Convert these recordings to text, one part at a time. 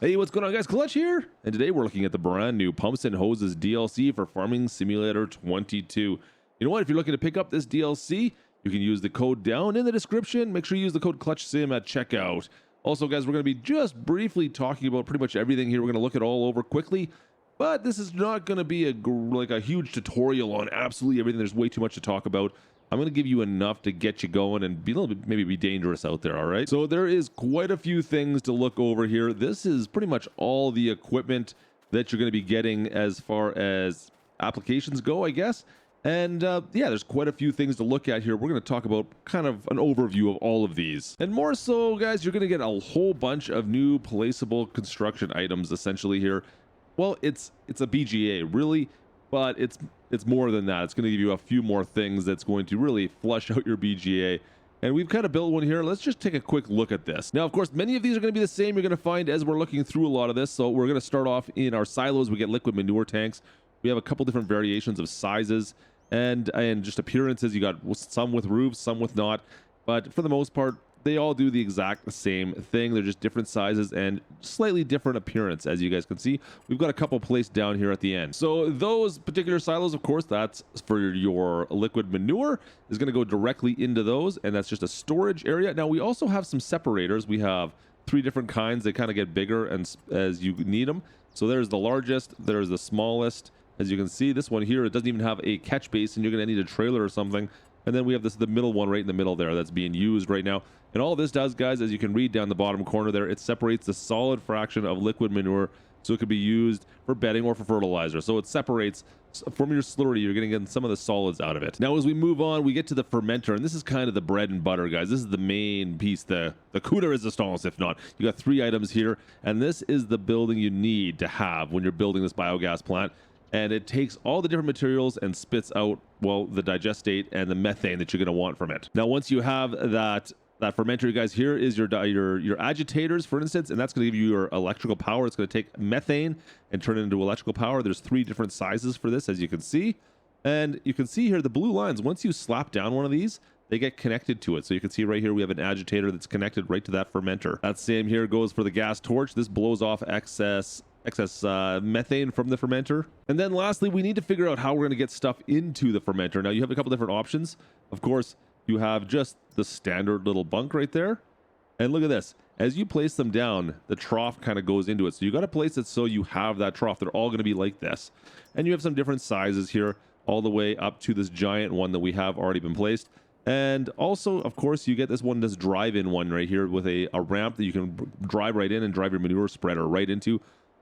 Hey, what's going on, guys? Klutch here, and today we're looking at the brand new Pumps and Hoses DLC for Farming Simulator 22. You know what? If you're looking to pick up this DLC, you can use the code down in the description. Make sure you use the code KLUTCHSIM at checkout. Also, guys, we're going to be just briefly talking about pretty much everything here. We're going to look it all over quickly, but this is not going to be a huge tutorial on absolutely everything. There's way too much to talk about. I'm going to give you enough to get you going and be a little bit, maybe be dangerous out there, all right? So there is quite a few things to look over here. This is pretty much all the equipment that you're going to be getting as far as applications go, I guess. And yeah, there's quite a few things to look at here. We're going to talk about kind of an overview of all of these. And more so, guys, you're going to get a whole bunch of new placeable construction items essentially here. Well, it's a BGA, really, but it's more than that. It's going to give you a few more things that's going to really flush out your BGA. And we've kind of built one here. Let's just take a quick look at this. Now, of course, many of these are going to be the same. You're going to find as we're looking through a lot of this. So we're going to start off in our silos. We get liquid manure tanks. We have a couple different variations of sizes and just appearances. You got some with roofs, some with not. But for the most part, they all do the exact same thing. They're just different sizes and slightly different appearance. As you guys can see, we've got a couple placed down here at the end. So those particular silos, of course, that's for your liquid manure, is going to go directly into those, and that's just a storage area. Now we also have some separators. We have 3 different kinds. They kind of get bigger and as you need them. So there's the largest, there's the smallest. As you can see, this one here, it doesn't even have a catch basin. You're going to need a trailer or something. And then we have the middle one right in the middle there that's being used right now. And all this does, guys, as you can read down the bottom corner there, it separates the solid fraction of liquid manure, so it could be used for bedding or for fertilizer. So it separates from your slurry. You're going to get some of the solids out of it. Now, as we move on, we get to the fermenter, and this is kind of the bread and butter, guys. This is the main piece, the coup de resistance, if not. You got 3 items here, and this is the building you need to have when you're building this biogas plant. And it takes all the different materials and spits out, well, the digestate and the methane that you're going to want from it. Now, once you have that fermenter, you guys, here is your agitators, for instance, and that's going to give you your electrical power. It's going to take methane and turn it into electrical power. There's 3 different sizes for this, as you can see. And you can see here the blue lines. Once you slap down one of these, they get connected to it. So you can see right here, we have an agitator that's connected right to that fermenter. That same here goes for the gas torch. This blows off excess methane from the fermenter. And then lastly, we need to figure out how we're going to get stuff into the fermenter. Now, you have a couple different options. Of course, you have just the standard little bunk right there. And look at this. As you place them down, the trough kind of goes into it. So you got to place it so you have that trough. They're all going to be like this. And you have some different sizes here, all the way up to this giant one that we have already been placed. And also, of course, you get this one, this drive-in one right here with a ramp that you can drive right in and drive your manure spreader right into.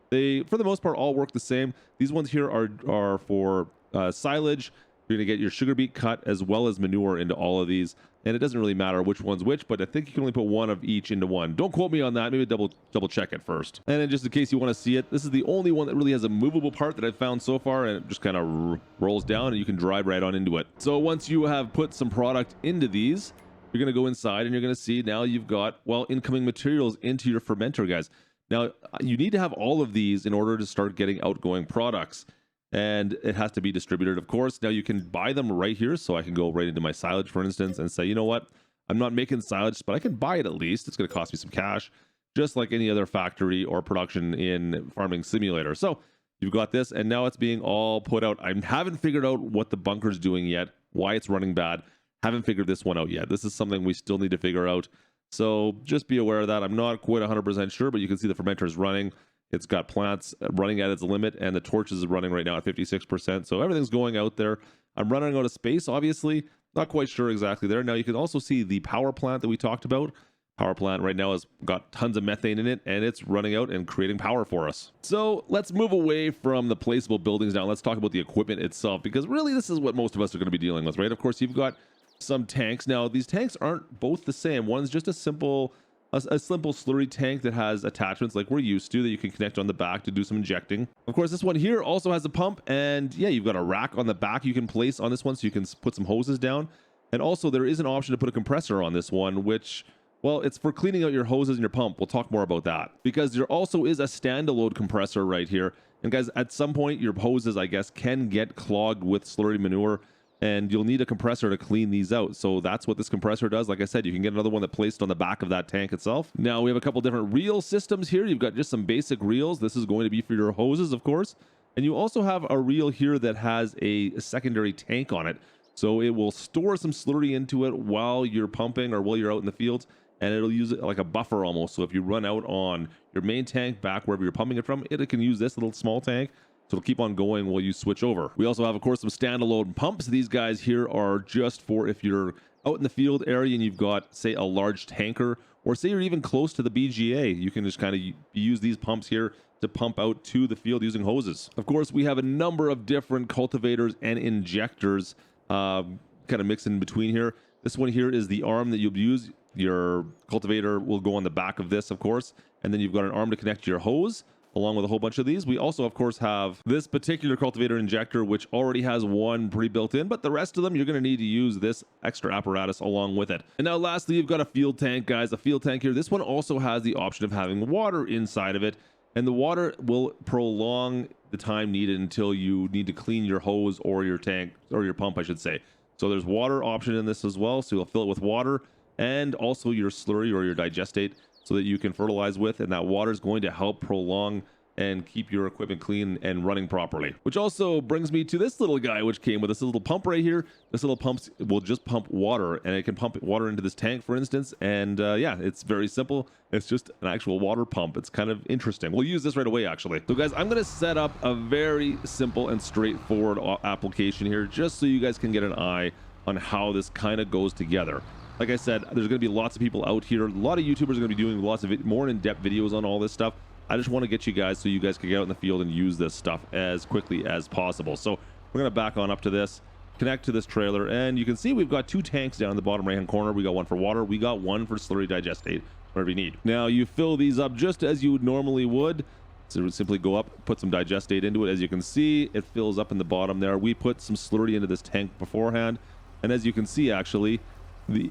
They, for the most part, all work the same. These ones here are for silage. You're going to get your sugar beet cut as well as manure into all of these. And it doesn't really matter which one's which, but I think you can only put one of each into one. Don't quote me on that. Maybe double check it first. And then just in case you want to see it, this is the only one that really has a movable part that I've found so far, and it just kind of rolls down and you can drive right on into it. So once you have put some product into these, you're going to go inside and you're going to see now you've got, well, incoming materials into your fermenter, guys. Now, you need to have all of these in order to start getting outgoing products, and it has to be distributed, of course. Now, you can buy them right here, so I can go right into my silage, for instance, and say, you know what, I'm not making silage, but I can buy it at least. It's going to cost me some cash, just like any other factory or production in Farming Simulator. So you've got this, and now it's being all put out. I haven't figured out what the bunker's doing yet, why it's running bad. Haven't figured this one out yet. This is something we still need to figure out. So just be aware of that. I'm not quite 100% sure, but you can see the fermenter is running. It's got plants running at its limit, and the torches is running right now at 56%. So everything's going out there. I'm running out of space, obviously. Not quite sure exactly there. Now, you can also see the power plant that we talked about. Power plant right now has got tons of methane in it, and it's running out and creating power for us. So let's move away from the placeable buildings now. Let's talk about the equipment itself, because really this is what most of us are going to be dealing with, right? Of course, you've got some tanks. Now, these tanks aren't both the same. One's just a simple slurry tank that has attachments like we're used to that you can connect on the back to do some injecting. Of course, this one here also has a pump, and yeah, you've got a rack on the back you can place on this one so you can put some hoses down. And also there is an option to put a compressor on this one, which, well, it's for cleaning out your hoses and your pump. We'll talk more about that, because there also is a standalone compressor right here. And guys, at some point your hoses, I guess, can get clogged with slurry manure. and you'll need a compressor to clean these out. So that's what this compressor does. Like I said, you can get another one that placed on the back of that tank itself. Now we have a couple different reel systems here. You've got just some basic reels. This is going to be for your hoses, of course. And you also have a reel here that has a secondary tank on it. So it will store some slurry into it while you're pumping or while you're out in the fields, and it'll use it like a buffer almost. So if you run out on your main tank back wherever you're pumping it from, it can use this little small tank. So it'll keep on going while you switch over. We also have, of course, some standalone pumps. These guys here are just for if you're out in the field area and you've got, say, a large tanker, or say you're even close to the BGA, you can just kind of use these pumps here to pump out to the field using hoses. Of course, we have a number of different cultivators and injectors kind of mixed in between here. This one here is the arm that you'll use. Your cultivator will go on the back of this, of course, and then you've got an arm to connect to your hose, along with a whole bunch of these. We also, of course, have this particular cultivator injector, which already has one pre-built in, but the rest of them, you're going to need to use this extra apparatus along with it. And now lastly, you've got a field tank, guys. A field tank here. This one also has the option of having water inside of it, and the water will prolong the time needed until you need to clean your hose or your tank, or your pump, I should say. So there's water option in this as well. So you'll fill it with water and also your slurry or your digestate, so that you can fertilize with, and that water is going to help prolong and keep your equipment clean and running properly. Which also brings me to this little guy, which came with this little pump right here. This little pump will just pump water, and it can pump water into this tank, for instance. And yeah, it's very simple. It's just an actual water pump. It's kind of interesting. We'll use this right away, actually. So guys, I'm gonna set up a very simple and straightforward application here, just so you guys can get an eye on how this kind of goes together. Like I said, there's going to be lots of people out here. A lot of YouTubers are going to be doing lots of more in-depth videos on all this stuff. I just want to get you guys so you guys can get out in the field and use this stuff as quickly as possible. So we're going to back on up to this, connect to this trailer, and you can see we've got two tanks down in the bottom right-hand corner. We got one for water. We got one for slurry digestate, whatever you need. Now you fill these up just as you normally would. So simply go up, put some digestate into it. As you can see, it fills up in the bottom there. We put some slurry into this tank beforehand, and as you can see, actually,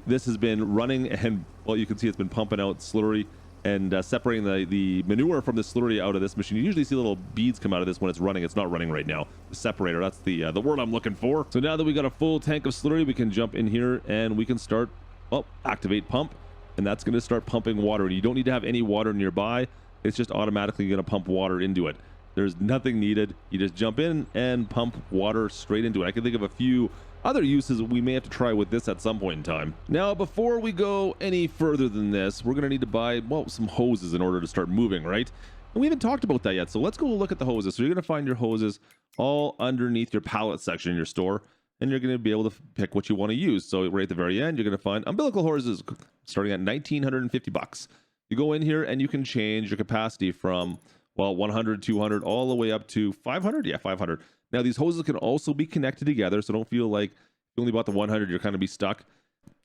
this has been running, and well, you can see it's been pumping out slurry and separating the manure from the slurry out of this machine. You usually see little beads come out of this when it's running. It's not running right now. The separator, that's the word I'm looking for. So now that we got a full tank of slurry, we can jump in here and we can start, well, activate pump, and that's going to start pumping water. And you don't need to have any water nearby. It's just automatically going to pump water into it. There's nothing needed. You just jump in and pump water straight into it. I can think of a few other uses we may have to try with this at some point in time. Now, before we go any further than this, we're going to need to buy, well, some hoses in order to start moving, right? And we haven't talked about that yet, so let's go look at the hoses. So you're going to find your hoses all underneath your pallet section in your store, and you're going to be able to pick what you want to use. So right at the very end, you're going to find umbilical hoses starting at $1,950. You go in here and you can change your capacity from, well, 100, 200, all the way up to 500. Yeah, 500. Now, these hoses can also be connected together, so don't feel like you only bought the 100, you're kind of be stuck.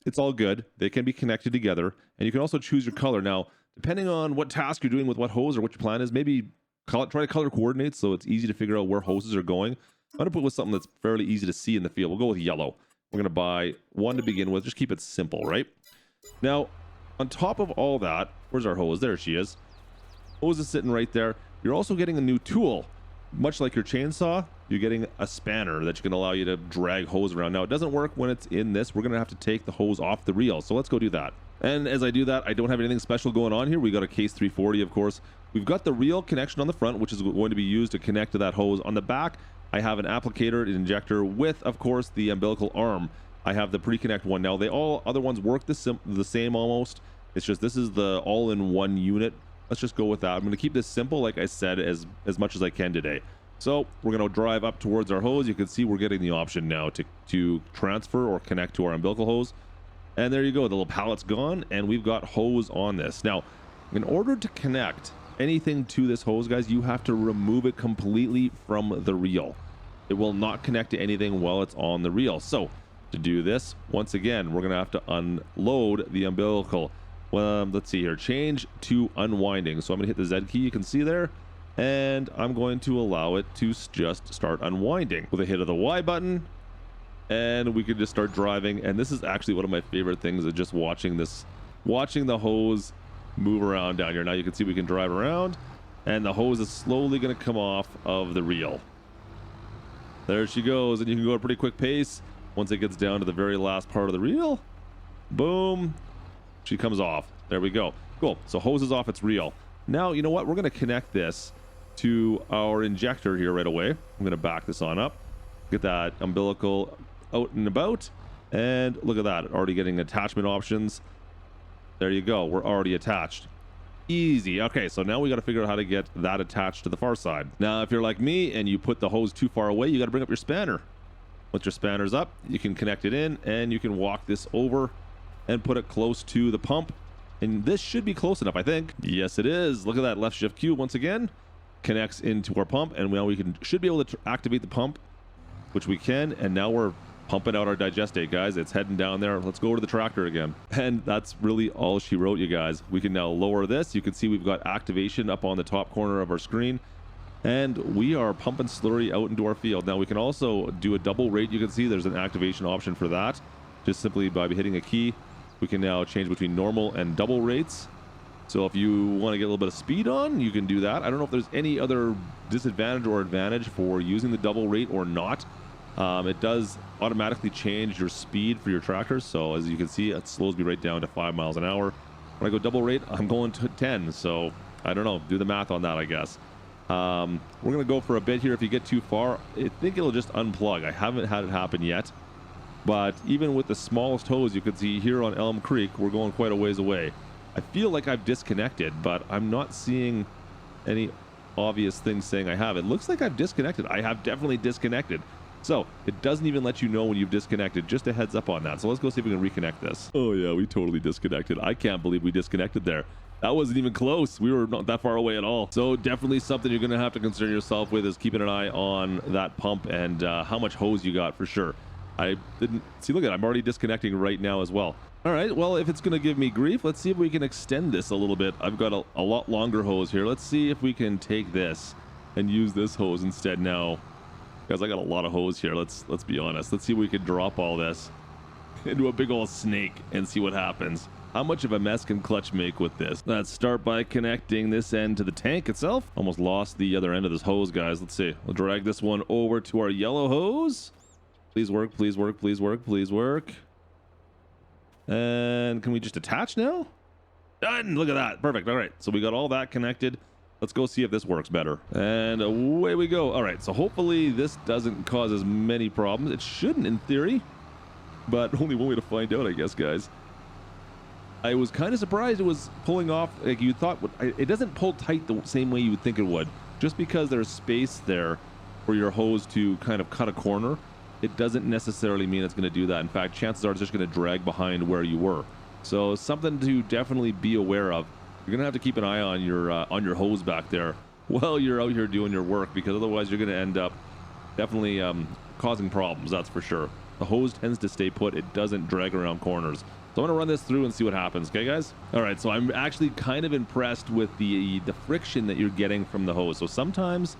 It's all good. They can be connected together, and you can also choose your color. Now, depending on what task you're doing with what hose or what your plan is, maybe try to color coordinate so it's easy to figure out where hoses are going. I'm going to put with something that's fairly easy to see in the field. We'll go with yellow. We're going to buy one to begin with. Just keep it simple, right? Now, on top of all that, where's our hose? There she is. Hose is sitting right there. You're also getting a new tool. Much like your chainsaw, you're getting a spanner that can allow you to drag hose around. Now, it doesn't work when it's in this. We're going to have to take the hose off the reel. So let's go do that. And as I do that, I don't have anything special going on here. We got a case 340, of course. We've got the reel connection on the front, which is going to be used to connect to that hose. On the back, I have an applicator, an injector with, of course, the umbilical arm. I have the pre-connect one. Now, all other ones work the same almost. It's just this is the all-in-one unit. Let's just go with that. I'm going to keep this simple, like I said, as much as I can today. So we're going to drive up towards our hose. You can see we're getting the option now to transfer or connect to our umbilical hose. And there you go. The little pallet's gone, and we've got hose on this. Now, in order to connect anything to this hose, guys, you have to remove it completely from the reel. It will not connect to anything while it's on the reel. So to do this, once again, we're going to have to unload the umbilical. Well, let's see here. Change to unwinding. So I'm going to hit the Z key. You can see there. And I'm going to allow it to just start unwinding with a hit of the Y button. And we can just start driving. And this is actually one of my favorite things, of just watching the hose move around down here. Now you can see we can drive around, and the hose is slowly going to come off of the reel. There she goes, and you can go at a pretty quick pace. Once it gets down to the very last part of the reel, boom, she comes off. There we go. Cool. So hose is off its reel. Now, you know what? We're going to connect this to our injector here right away. I'm going to back this on up. Get that umbilical out and about. And look at that. Already getting attachment options. There you go. We're already attached. Easy. Okay, so now we got to figure out how to get that attached to the far side. Now, if you're like me and you put the hose too far away, you got to bring up your spanner. Once your spanner's up, you can connect it in and you can walk this over and put it close to the pump. And this should be close enough, I think. Yes, it is. Look at that. Left shift Q once again connects into our pump, and now we should be able to activate the pump, which we can. And now we're pumping out our digestate, guys. It's heading down there. Let's go to the tractor again. And that's really all she wrote, you guys. We can now lower this. You can see we've got activation up on the top corner of our screen, and we are pumping slurry out into our field. Now we can also do a double rate. You can see there's an activation option for that. Just simply by hitting a key, we can now change between normal and double rates. So if you want to get a little bit of speed on, you can do that. I don't know if there's any other disadvantage or advantage for using the double rate or not. It does automatically change your speed for your tractors. So as you can see, it slows me right down to 5 miles an hour. When I go double rate, I'm going to 10. So I don't know, do the math on that, I guess. We're going to go for a bit here. If you get too far, I think it'll just unplug. I haven't had it happen yet. But even with the smallest hose, you can see here on Elm Creek, we're going quite a ways away. I feel like I've disconnected, but I'm not seeing any obvious things saying I have. It looks like I've disconnected. I have definitely disconnected. So it doesn't even let you know when you've disconnected. Just a heads up on that. So let's go see if we can reconnect this. Oh yeah, we totally disconnected. I can't believe we disconnected there. That wasn't even close. We were not that far away at all. So definitely something you're going to have to concern yourself with is keeping an eye on that pump and how much hose you got for sure. I didn't see. Look at it. I'm already disconnecting right now as well. All right. Well, if it's going to give me grief, let's see if we can extend this a little bit. I've got a lot longer hose here. Let's see if we can take this and use this hose instead now. Guys, I got a lot of hose here. Let's be honest. Let's see if we can drop all this into a big old snake and see what happens. How much of a mess can Klutch make with this? Let's start by connecting this end to the tank itself. Almost lost the other end of this hose, guys. Let's see. We'll drag this one over to our yellow hose. Please work, please work, please work, please work. And can we just attach now? Done. Look at that. Perfect. All right. So we got all that connected. Let's go see if this works better. And away we go. All right. So hopefully this doesn't cause as many problems. It shouldn't in theory, but only one way to find out, I guess, guys. I was kind of surprised it was pulling off. Like you thought, it doesn't pull tight the same way you would think it would. Just because there's space there for your hose to kind of cut a corner, it doesn't necessarily mean it's going to do that. In fact, chances are it's just going to drag behind where you were. So something to definitely be aware of. You're going to have to keep an eye on your hose back there while you're out here doing your work, because otherwise you're going to end up definitely causing problems, that's for sure. The hose tends to stay put. It doesn't drag around corners. So I'm going to run this through and see what happens. Okay, guys? All right, so I'm actually kind of impressed with the friction that you're getting from the hose. So sometimes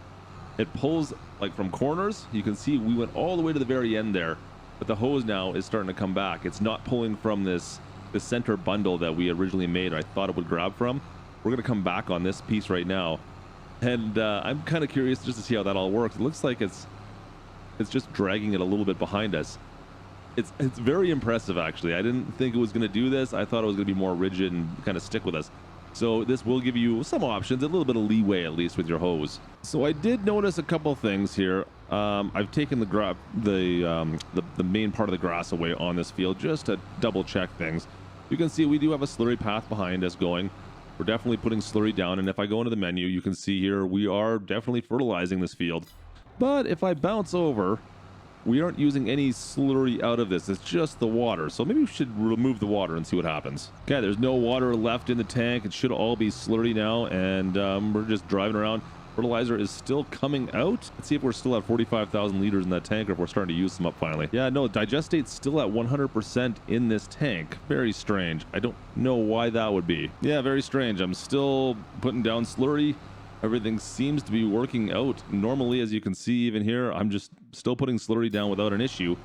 it pulls like from corners. You can see we went all the way to the very end there, but the hose now is starting to come back. It's not pulling from the center bundle that we originally made. I thought it would grab from. We're going to come back on this piece right now, and I'm kind of curious just to see how that all works. It looks like it's just dragging it a little bit behind us. It's very impressive, actually. I didn't think it was going to do this. I thought it was going to be more rigid and kind of stick with us. So this will give you some options, a little bit of leeway at least with your hose. So I did notice a couple things here. I've taken the main part of the grass away on this field just to double check things. You can see we do have a slurry path behind us going. We're definitely putting slurry down, and if I go into the menu, you can see here we are definitely fertilizing this field. But if I bounce over, we aren't using any slurry out of this. It's just the water. So maybe we should remove the water and see what happens. Okay, there's no water left in the tank. It should all be slurry now, and we're just driving around. Fertilizer is still coming out. Let's see if we're still at 45,000 liters in that tank, or if we're starting to use some up finally. Yeah, no, digestate's still at 100% in this tank. Very strange. I don't know why that would be. Yeah, very strange. I'm still putting down slurry. Everything seems to be working out normally, as you can see even here. I'm just still putting slurry down without an issue.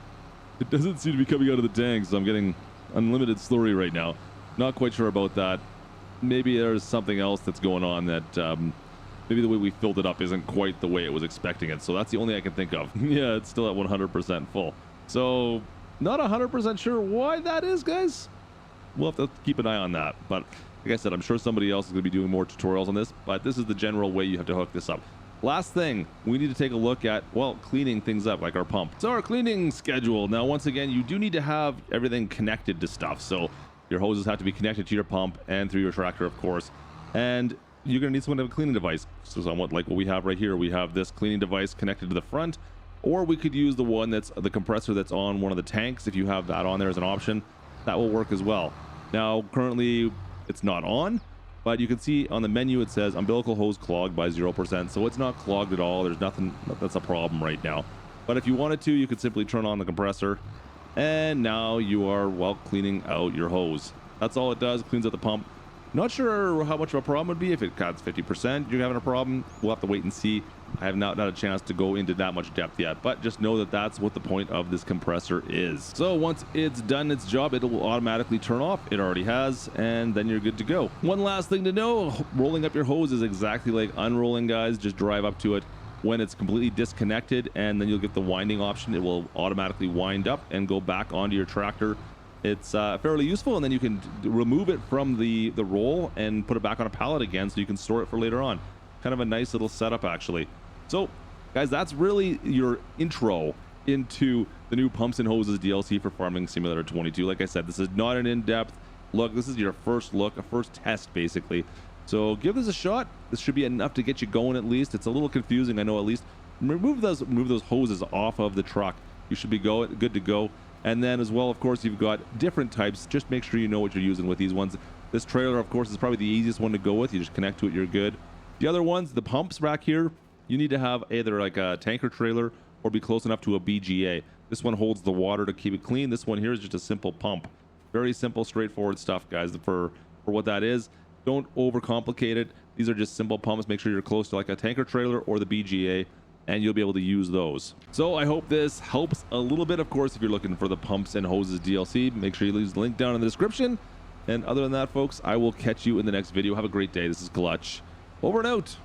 It doesn't seem to be coming out of the tank, so I'm getting unlimited slurry right now. Not quite sure about that. Maybe there's something else that's going on that maybe the way we filled it up isn't quite the way it was expecting it. So that's the only I can think of. Yeah, it's still at 100% full. So Not 100% sure why that is, guys. We'll have to keep an eye on that. But like I said, I'm sure somebody else is going to be doing more tutorials on this, but this is the general way you have to hook this up. Last thing, we need to take a look at, well, cleaning things up, like our pump. So our cleaning schedule. Now, once again, you do need to have everything connected to stuff. So your hoses have to be connected to your pump and through your tractor, of course. And you're going to need someone to have a cleaning device. So somewhat like what we have right here. We have this cleaning device connected to the front, or we could use the one that's the compressor that's on one of the tanks. If you have that on there as an option, that will work as well. Now, currently it's not on, but you can see on the menu it says umbilical hose clogged by 0%, so it's not clogged at all. There's nothing that's a problem right now. But if you wanted to, you could simply turn on the compressor, and now you are, well, cleaning out your hose. That's all it does. Cleans out the pump. Not sure how much of a problem would be. If it cuts 50%, you're having a problem. We'll have to wait and see. I have not had a chance to go into that much depth yet, but just know that that's what the point of this compressor is. So once it's done its job, it will automatically turn off. It already has, and then you're good to go. One last thing to know, rolling up your hose is exactly like unrolling, guys. Just drive up to it when it's completely disconnected, and then you'll get the winding option. It will automatically wind up and go back onto your tractor. It's fairly useful, and then you can remove it from the roll and put it back on a pallet again, so you can store it for later on. Kind of a nice little setup, actually. So guys, that's really your intro into the new Pumps and Hoses DLC for Farming Simulator 22. Like I said, this is not an in-depth look. This is your first look, a first test, basically. So give this a shot. This should be enough to get you going. At least it's a little confusing, I know. At least remove those hoses off of the truck. You should be good to go. And then as well, of course, you've got different types. Just make sure you know what you're using with these ones. This trailer, of course, is probably the easiest one to go with. You just connect to it, you're good. The other ones, the pumps back here, you need to have either like a tanker trailer or be close enough to a BGA. This one holds the water to keep it clean. This one here is just a simple pump. Very simple, straightforward stuff, guys, for what that is. Don't overcomplicate it. These are just simple pumps. Make sure you're close to like a tanker trailer or the BGA, and you'll be able to use those. So I hope this helps a little bit. Of course, if you're looking for the Pumps and Hoses DLC, make sure you leave the link down in the description. And other than that, folks, I will catch you in the next video. Have a great day. This is Klutch. Over and out.